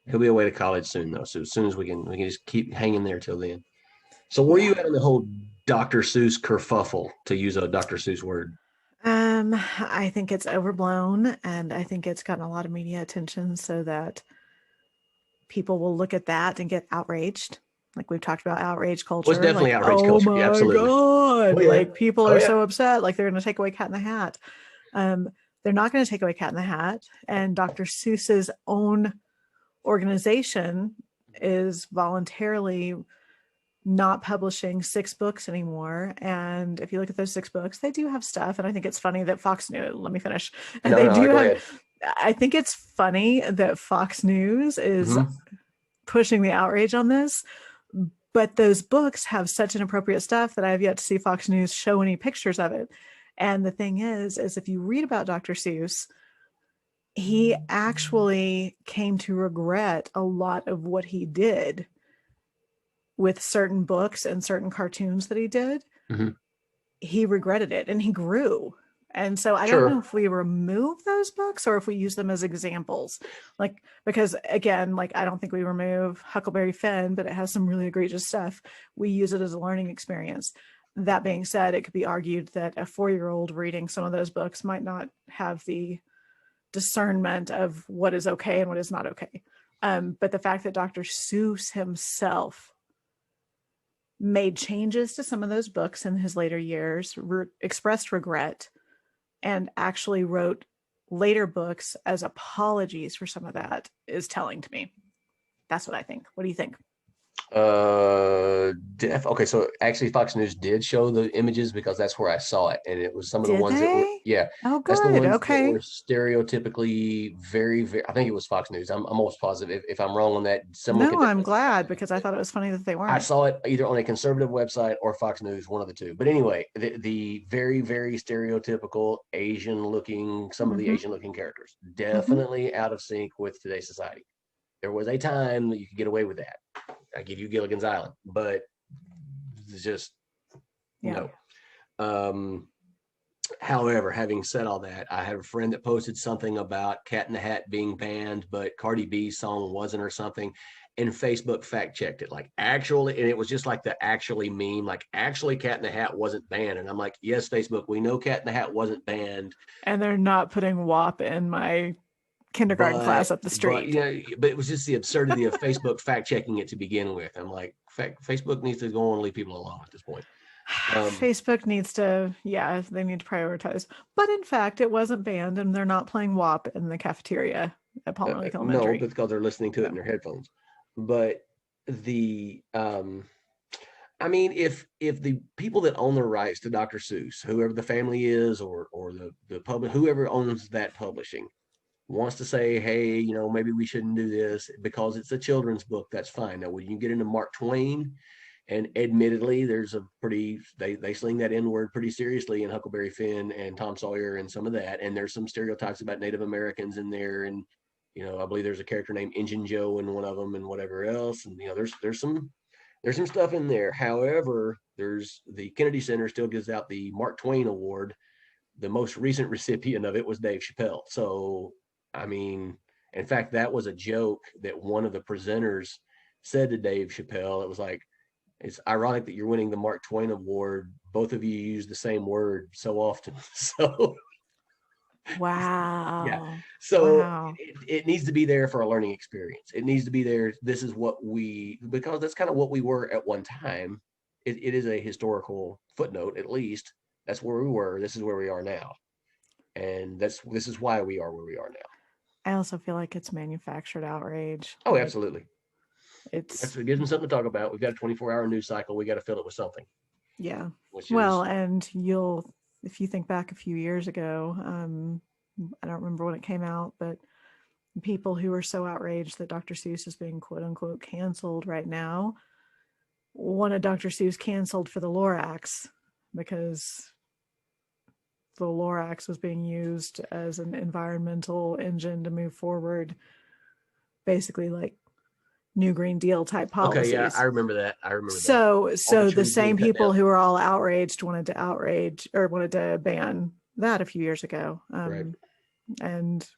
He'll be away to college soon, though. So as soon as we can just keep hanging there till then. So where are you at on the whole Dr. Seuss kerfuffle, to use a Dr. Seuss word? I think it's overblown, and I think it's gotten a lot of media attention so that people will look at that and get outraged. Like we've talked about outrage Was culture. definitely Like, outrage oh culture. Yeah, my absolutely. God. Oh yeah. Like people Oh are yeah. so upset. Like they're going to take away Cat in the Hat. They're not going to take away Cat in the Hat. And Dr. Seuss's own organization is voluntarily not publishing 6 books anymore. And if you look at those 6 books, they do have stuff. And I think it's funny that Fox News, let me finish. No, They no, do go have, ahead. I think it's funny that Fox News is pushing the outrage on this. But those books have such inappropriate stuff that I have yet to see Fox News show any pictures of it. And the thing is if you read about Dr. Seuss, he actually came to regret a lot of what he did with certain books and certain cartoons that he did. Mm-hmm. He regretted it and he grew. And so I don't know Sure. if we remove those books or if we use them as examples. Like, because again, like I don't think we remove Huckleberry Finn, but it has some really egregious stuff. We use it as a learning experience. That being said, it could be argued that a 4-year-old reading some of those books might not have the discernment of what is okay and what is not okay. But the fact that Dr. Seuss himself made changes to some of those books in his later years, expressed regret, and actually wrote later books as apologies for some of that is telling to me. That's what I think. What do you think? Okay, so actually Fox News did show the images because that's where I saw it, and it was some of the Did ones that were, they? yeah, Oh, that's the good. ones that Okay. were stereotypically very, I think it was Fox News. I'm almost positive. If I'm wrong on that, someone can No, I'm definitely correct glad me. because I thought it was funny that they I weren't. saw it either on a conservative website or Fox News, one of the two. But anyway, the very, very stereotypical Asian looking, some of the Mm-hmm. Asian looking characters, Mm-hmm. definitely out of sync with today's society. There was a time that you could get away with that. I give you Gilligan's Island, but just Yeah. no. Um, However, having said all that, I had a friend that posted something about Cat in the Hat being banned, but Cardi B's song wasn't or something. And Facebook fact checked it, like actually, and it was just like the actually meme, like actually Cat in the Hat wasn't banned. And I'm like, yes, Facebook, we know Cat in the Hat wasn't banned, And they're not putting WAP in my kindergarten class up the but street. but it was just the absurdity of Facebook fact checking it to begin with. I'm like, Facebook needs to go on and leave people alone at this point. Facebook needs to, yeah, they need to prioritize. But in fact, it wasn't banned and they're not playing WAP in the cafeteria at Palmer Lake No, Elementary. because they're listening to it in So, their headphones. But the I mean, if the people that own the rights to Dr. Seuss, whoever the family is, or the public, whoever owns that publishing, wants to say, hey, maybe we shouldn't do this because it's a children's book, that's fine. Now, when you get into Mark Twain, and admittedly, there's a pretty they sling that N word pretty seriously in Huckleberry Finn and Tom Sawyer and some of that, and there's some stereotypes about Native Americans in there, and I believe there's a character named Injun Joe in one of them, and whatever else, and there's some stuff in there. However, there's the Kennedy Center still gives out the Mark Twain Award. The most recent recipient of it was Dave Chappelle. So, I mean, in fact, that was a joke that one of the presenters said to Dave Chappelle. It was like, it's ironic that you're winning the Mark Twain Award. Both of you use the same word so often. So, yeah. wow. So Wow. it needs to be there for a learning experience. It needs to be there. This is because that's kind of what we were at one time. It is a historical footnote, at least. That's where we were. This is where we are now. And this is why we are where we are now. I also feel like it's manufactured outrage. Oh, Like absolutely. it's, It gives them something to talk about. We've got a 24-hour news cycle. We got to fill it with something, yeah. which Well, is and if you think back a few years ago, I don't remember when it came out, but people who are so outraged that Dr. Seuss is being quote unquote canceled right now wanted Dr. Seuss canceled for the Lorax because the Lorax was being used as an environmental engine to move forward, basically like New Green Deal type okay. Yeah, I policies. remember that. I remember that. All the So the trees being same cut people down. who were all outraged wanted to ban that a few years ago. Right. And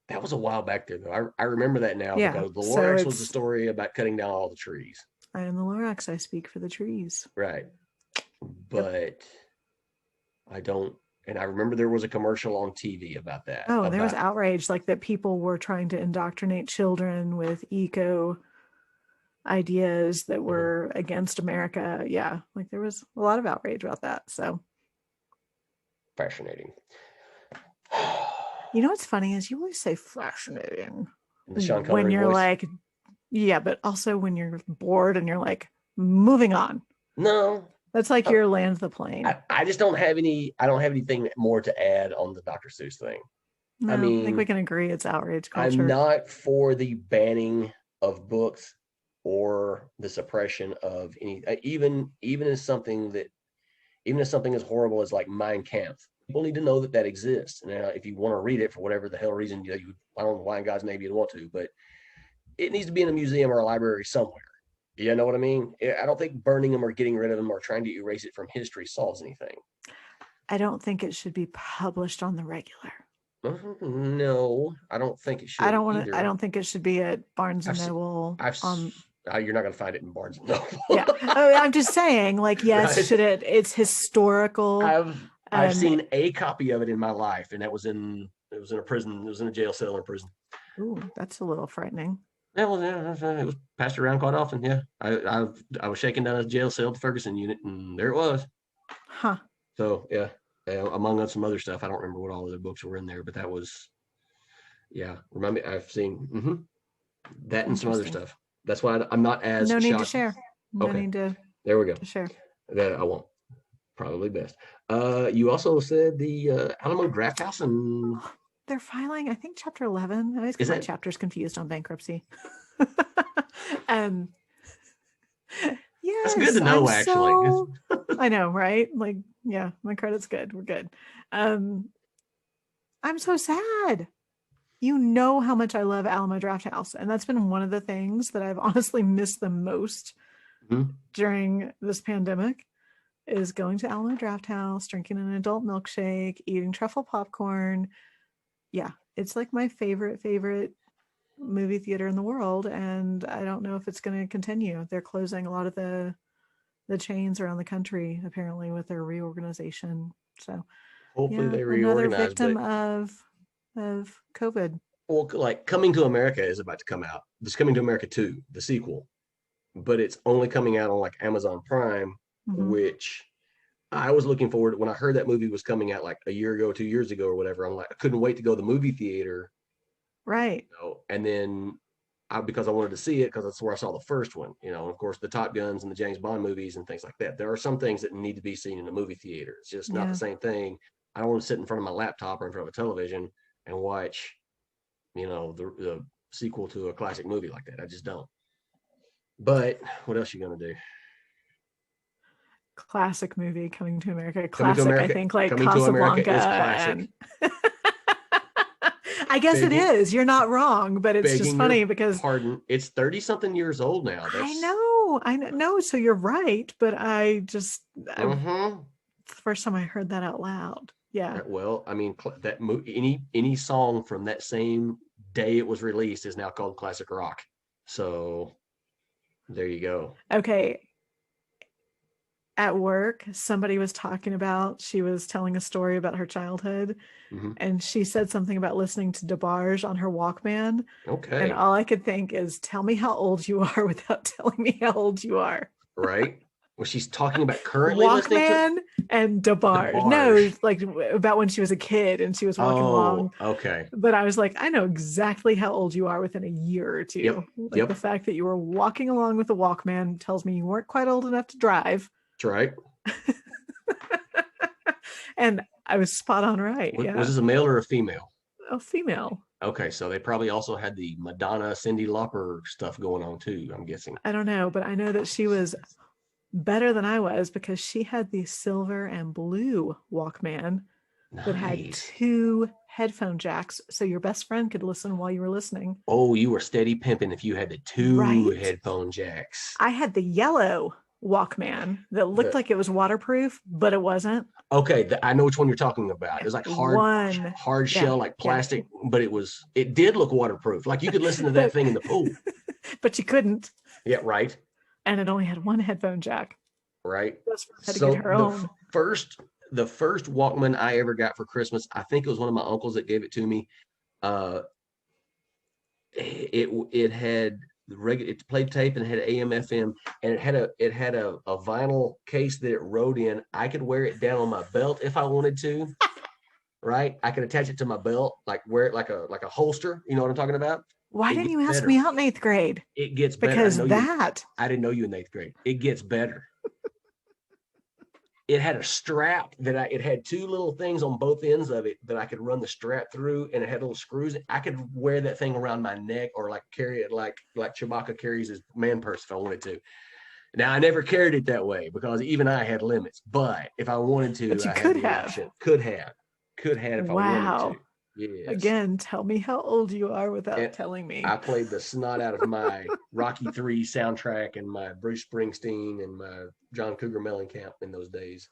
That was a while back there, though. I remember that now yeah, because the so Lorax was the it's, story about cutting down all the trees. I am the Lorax, I speak for the trees. Right. Yep. But I don't And I remember there was a commercial on TV about that. Oh, there was outrage, like that people were trying to indoctrinate children with eco ideas that were against America. Yeah, like there was a lot of outrage about that. So fascinating. You know what's funny is you always say fascinating when you're voice. like, yeah, but also when you're bored and you're like, moving on. No, that's like your land the plane. I just don't have anything more to add on the Dr. Seuss thing. No, I mean, I think we can agree it's outrage culture. I'm not for the banning of books or the suppression of any, even as something as horrible as like Mein Kampf. People need to know that exists, and if you want to read it for whatever the hell reason, I don't know why in God's name you'd want to, but it needs to be in a museum or a library somewhere. You know what I mean? I don't think burning them or getting rid of them or trying to erase it from history solves anything. I don't think it should be published on the regular. No, I don't think it should. I don't think it should be at Barnes and Noble. You're not going to find it in Barnes and Noble. Yeah, I'm just saying, like, yes, right? Should it? It's historical. I've seen a copy of it in my life, and it was in a prison. It was in a jail cell in a prison. Ooh, that's a little frightening. Yeah, well, it was passed around quite often. Yeah, I was shaking down a jail cell at the Ferguson unit, and there it was. Huh. So yeah, among some other stuff, I don't remember what all of the books were in there, but that was, yeah. Remind me, I've seen that and some other stuff. That's why I'm not as no need shocked. To share. No okay. need to. There we go. To share. That I won't. Probably best. You also said the Alamo Draft House, and they're filing, I think, Chapter 11. I always get my chapters confused on bankruptcy. Yeah, that's good to know. Actually, I know, right? Like, yeah, my credit's good. We're good. I'm so sad. You know how much I love Alamo Draft House, and that's been one of the things that I've honestly missed the most during this pandemic. Is going to Alamo Draft House, drinking an adult milkshake, eating truffle popcorn. Yeah, it's like my favorite movie theater in the world, and I don't know if it's going to continue. They're closing a lot of the chains around the country, apparently, with their reorganization. So hopefully they reorganize. Another victim of COVID. Well, like Coming to America is about to come out. There's Coming to America 2, the sequel, but it's only coming out on like Amazon Prime. Which I was looking forward to when I heard that movie was coming out like a year ago, 2 years ago or whatever. I'm like, I couldn't wait to go to the movie theater. Right. And then because I wanted to see it because that's where I saw the first one, of course, the Top Guns and the James Bond movies and things like that. There are some things that need to be seen in a movie theater. It's just not the same thing. I don't want to sit in front of my laptop or in front of a television and watch, the sequel to a classic movie like that. I just don't. But what else are you going to do? Classic movie, Coming to America. Classic, I think, like Coming Casablanca. And I guess it is. You're not wrong, but it's just funny because it's 30-something years old now. I know. So you're right, but I just the first time I heard that out loud. Yeah. Well, I mean, that any song from that same day it was released is now called classic rock. So there you go. Okay. At work, somebody was she was telling a story about her childhood, and she said something about listening to DeBarge on her Walkman. Okay. And all I could think is, tell me how old you are without telling me how old you are. Right. Well, she's talking about currently Walkman listening to and DeBarge. No, like about when she was a kid and she was walking along. Okay. But I was like, I know exactly how old you are within a year or two. Yep. The fact that you were walking along with a Walkman tells me you weren't quite old enough to drive. That's right. And I was spot on right. Was this a male or a female? A female. Okay, so they probably also had the Madonna, Cyndi Lauper stuff going on too, I'm guessing. I don't know, but I know that she was better than I was because she had the silver and blue Walkman that had 2 headphone jacks, so your best friend could listen while you were listening. Oh, you were steady pimping if you had the 2 headphone jacks. I had the yellow Walkman that looked like it was waterproof, but it wasn't. Okay, I know which one you're talking about. It was like hard shell, like plastic, but it did look waterproof. Like you could listen to that thing in the pool. But you couldn't. Yeah, right. And it only had 1 headphone jack. Right. Had to get her own. First the first Walkman I ever got for Christmas, I think it was one of my uncles that gave it to me. Uh, it had it played tape and it had AM FM, and it had a vinyl case that it wrote in. I could wear it down on my belt if I wanted to. Right, I could attach it to my belt, like wear it like a holster. You know what I'm talking about? Why It didn't gets you ask better. me out in 8th grade? It gets better. Because that. I didn't know you in 8th grade. It gets better. It had a strap it had two little things on both ends of it that I could run the strap through, and it had little screws. I could wear that thing around my neck, or like carry it like Chewbacca carries his man purse if I wanted to. Now I never carried it that way because even I had limits. But if I wanted to, But you I had could the have. option. Could have if I wanted to. Wow. Yes. Again, tell me how old you are without And telling me. I played the snot out of my Rocky III soundtrack and my Bruce Springsteen and my John Cougar Mellencamp in those days.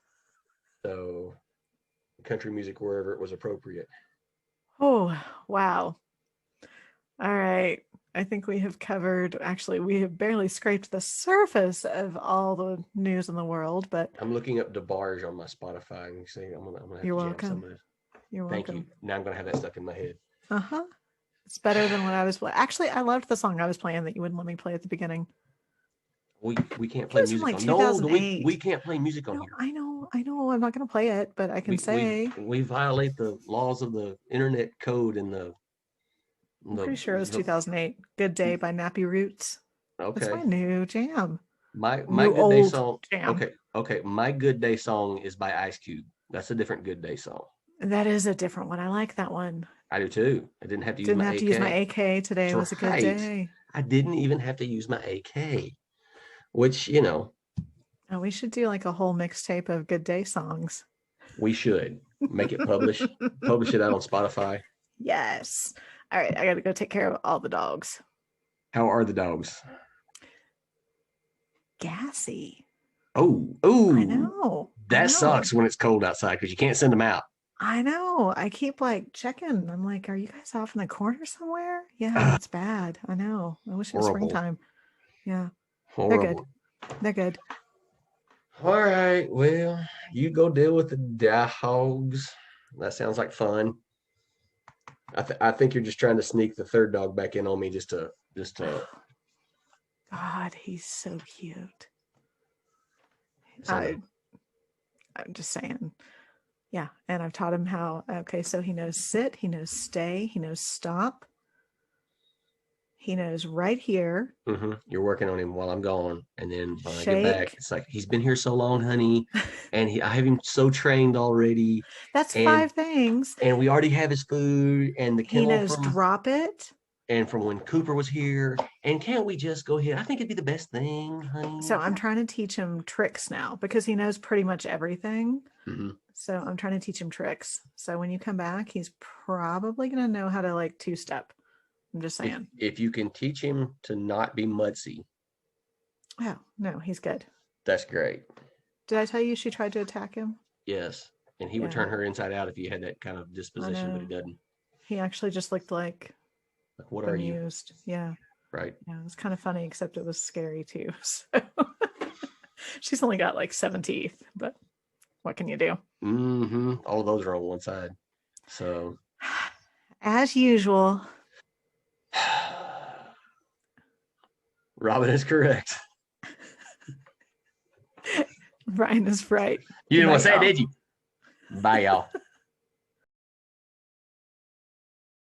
So country music wherever it was appropriate. Oh, wow. All right. I think we have covered, actually, we have barely scraped the surface of all the news in the world, but I'm looking up DeBarge on my Spotify and saying I'm gonna have you're to jam welcome. some of this. You're Thank welcome. you. Now I'm gonna have that stuck in my head. Uh-huh. It's better than what I was playing. Actually, I loved the song I was playing that you wouldn't let me play at the beginning. We can't play music like on. No, 2008. we can't play music on No, here. I know. I'm not going to play it, but I can say we violate the laws of the internet code and the. I'm pretty sure it was 2008. Good Day by Nappy Roots. That's my Okay. new jam. My New Good Day old song. jam. Okay. My Good Day song is by Ice Cube. That's a different Good Day song. That is a different one. I like that one. I do too. I didn't have to use my AK. Today. It was a good day. I didn't even have to use my AK, which, you know, Oh, we should do like a whole mixtape of Good Day songs. we should make it publish it out on Spotify. Yes. All right, I got to go take care of all the dogs. How are the dogs? Gassy. Oh, I know. That sucks when it's cold outside because you can't send them out. I know. I keep like checking. I'm like, are you guys off in the corner somewhere? Yeah, it's bad. I know. I wish it was springtime. Yeah. Horrible. They're good. All right. Well, you go deal with the dogs. That sounds like fun. I think you're just trying to sneak the third dog back in on me just to. God, he's so cute. So, I'm just saying. Yeah, and I've taught him how. Okay, so he knows sit, he knows stay, he knows stop. He knows right here. mm-hmm. You're working on him while I'm gone, and then when Shake. I get back, it's like he's been here so long, honey, and I have him so trained already. That's 5 things. And we already have his food and the kennel. He knows drop it. And from when Cooper was here, and can't we just go ahead? I think it'd be the best thing, honey. So I'm trying to teach him tricks now because he knows pretty much everything. Mm-hmm. So I'm trying to teach him tricks. So when you come back, he's probably going to know how to like 2-step. I'm just saying. If you can teach him to not be mudsy. Oh, no, he's good. That's great. Did I tell you she tried to attack him? Yes. And he would turn her inside out if you had that kind of disposition, but he doesn't. He actually just looked like what amused. Are you? Yeah. Right. Yeah, it was kind of funny, except it was scary too. So she's only got like 7 teeth, but what can you do? Mm-hmm. All of those are on one side. So as usual. Robyn is correct. Brian is right. You didn't want to say it, did you? Bye, y'all.